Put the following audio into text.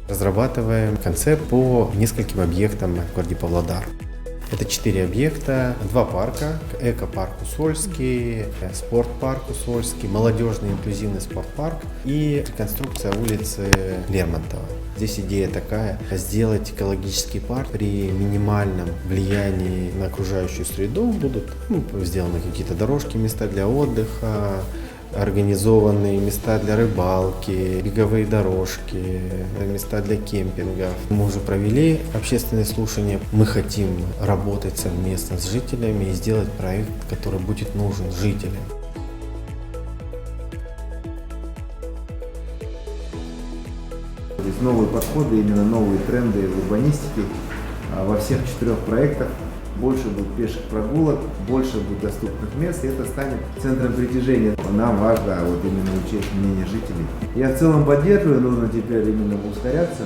Разрабатываем концепт по нескольким объектам в городе Павлодар. Это 4 объекта, 2 парка: экопарк Усольский, спортпарк Усольский, молодежный инклюзивный спортпарк и реконструкция улицы Лермонтова. Здесь идея такая: сделать экологический парк при минимальном влиянии на окружающую среду. Будут сделаны какие-то дорожки, места для отдыха, организованные места для рыбалки, беговые дорожки, места для кемпингов. Мы уже провели общественные слушания. Мы хотим работать совместно с жителями и сделать проект, который будет нужен жителям. Здесь новые подходы, именно новые тренды в урбанистике. Во всех 4 проектах больше будет пеших прогулок, больше будет доступных мест, и это станет центром притяжения. Нам важно именно учесть мнение жителей. Я в целом поддерживаю, нужно теперь именно ускоряться.